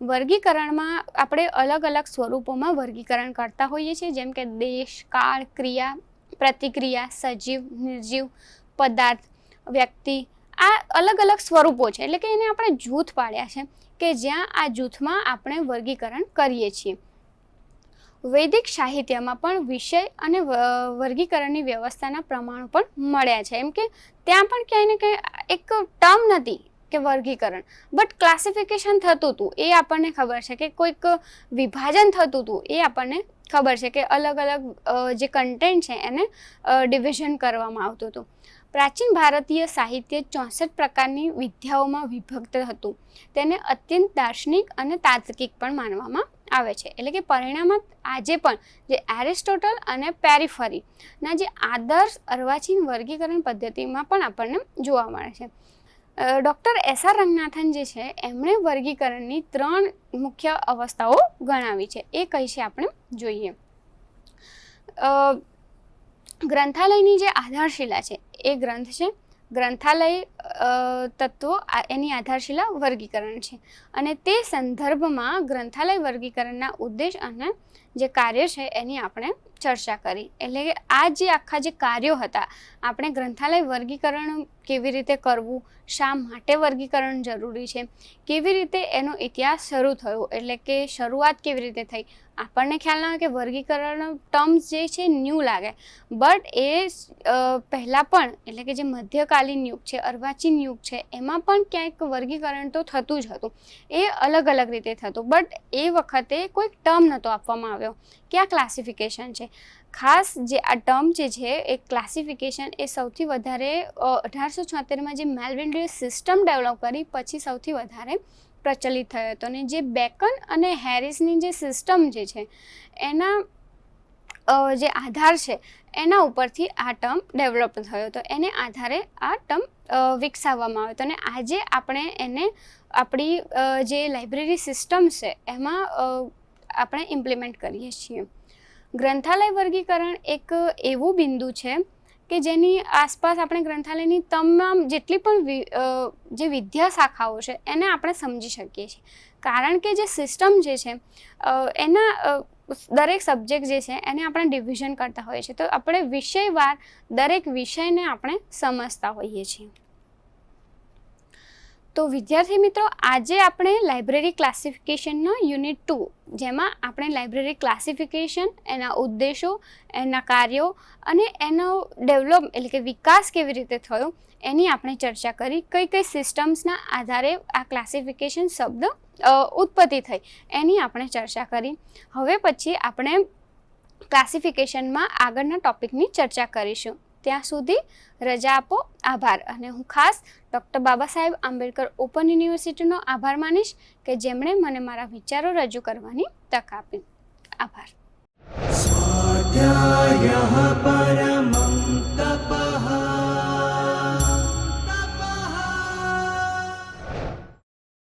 વર્ગીકરણમાં આપણે અલગ અલગ સ્વરૂપોમાં વર્ગીકરણ કરતા હોઈએ છીએ જેમ કે દેશ, કાળ, ક્રિયા, પ્રતિક્રિયા, સજીવ, નિર્જીવ, પદાર્થ, વ્યક્તિ. આ અલગ અલગ સ્વરૂપો છે એટલે કે એને આપણે જૂથ પાડ્યા છે કે જ્યાં આ જૂથમાં આપણે વર્ગીકરણ કરીએ છીએ. વૈદિક સાહિત્યમાં પણ વિષય અને વર્ગીકરણની વ્યવસ્થાના પ્રમાણો પણ મળ્યા છે. એમ કે ત્યાં પણ ક્યાંય ને ક્યાંય એક ટર્મ નથી કે વર્ગીકરણ, બટ ક્લાસિફિકેશન થતું હતું એ આપણને ખબર છે કે કોઈક વિભાજન થતું હતું એ આપણને ખબર છે કે અલગ અલગ જે કન્ટેન્ટ છે એને ડિવિઝન કરવામાં આવતું હતું. પ્રાચીન ભારતીય સાહિત્ય 64 પ્રકારની વિદ્યાઓમાં વિભક્ત હતું. તેને અત્યંત દાર્શનિક અને તાર્કિક પણ માનવામાં આવે છે. એટલે કે પરિણામ આજે પણ જે એરિસ્ટોટલ અને પેરીફરીના જે આદર્શ અર્વાચીન વર્ગીકરણ પદ્ધતિમાં પણ આપણને જોવા મળે છે. ડૉક્ટર એસ.આર. રંગનાથન જે છે એમણે વર્ગીકરણની 3 મુખ્ય અવસ્થાઓ ગણાવી છે. એ કઈ છે આપણે જોઈએ. ગ્રંથાલયની જે આધારશિલા છે એ ગ્રંથ છે. ગ્રંથાલય તત્વો એની આધારશિલા વર્ગીકરણ છે અને તે સંદર્ભમાં ગ્રંથાલય વર્ગીકરણના ઉદ્દેશ અને જે કાર્ય છે એની આપણે ચર્ચા કરી. એટલે કે આ જે આખા જે કાર્યો હતા, આપણે ગ્રંથાલય વર્ગીકરણ કેવી રીતે કરવું, શા માટે વર્ગીકરણ જરૂરી છે, કેવી રીતે એનો ઇતિહાસ શરૂ થયો, એટલે કે શરૂઆત કેવી રીતે થઈ. આપણને ખ્યાલ ના હોય કે વર્ગીકરણ ટર્મ્સ જે છે ન્યૂ લાગે, બટ એ પહેલાં પણ એટલે કે જે મધ્યકાલીન યુગ છે, અર્વાચીન યુગ છે, એમાં પણ ક્યાંક વર્ગીકરણ તો થતું જ હતું. એ અલગ અલગ રીતે થતું, બટ એ વખતે કોઈ ટર્મ નહોતો આપવામાં આવ્યો કે આ ક્લાસિફિકેશન છે. ખાસ જે આ ટર્મ જે છે એ ક્લાસિફિકેશન એ સૌથી વધારે 1876માં જે મેલ્વિન સિસ્ટમ ડેવલપ કરી પછી સૌથી વધારે પ્રચલિત થયો હતો. અને જે બેકન અને હેરિસની જે સિસ્ટમ જે છે એના જે આધાર છે એના ઉપરથી આ ટર્મ ડેવલપ થયો હતો. એને આધારે આ ટર્મ વિકસાવવામાં આવ્યો હતો અને આજે આપણે એને આપણી જે લાઇબ્રેરી સિસ્ટમ છે એમાં આપણે ઇમ્પ્લિમેન્ટ કરીએ છીએ. ગ્રંથાલય વર્ગીકરણ એક એવું બિંદુ છે કે જેની આસપાસ આપણે ગ્રંથાલયની તમામ જેટલી પણ જે વિદ્યા શાખાઓ છે એને આપણે સમજી શકીએ છીએ. કારણ કે જે સિસ્ટમ જે છે એના દરેક સબ્જેક્ટ જે છે એને આપણે ડિવિઝન કરતા હોઈએ છીએ, તો આપણે વિષયવાર દરેક વિષયને આપણે સમજતા હોઈએ છીએ. તો વિદ્યાર્થી મિત્રો, આજે આપણે લાઇબ્રેરી ક્લાસિફિકેશનનો યુનિટ 2, જેમાં આપણે લાઇબ્રેરી ક્લાસિફિકેશન, એના ઉદ્દેશો, એના કાર્યો અને એનો ડેવલપ એટલે કે વિકાસ કેવી રીતે થયો એની આપણે ચર્ચા કરી. કઈ કઈ સિસ્ટમ્સના આધારે આ ક્લાસિફિકેશન શબ્દ ઉત્પત્તિ થઈ એની આપણે ચર્ચા કરી. હવે પછી આપણે ક્લાસિફિકેશનમાં આગળના ટોપિકની ચર્ચા કરીશું. ત્યાં સુધી રજા આપો. આભાર. અને હું ખાસ ડૉક્ટર બાબા સાહેબ આંબેડકર ઓપન યુનિવર્સિટીનો આભાર માનીશ કે જેમણે મને મારા વિચારો રજૂ કરવાની તક આપી. આભાર. સ્વાધ્યાય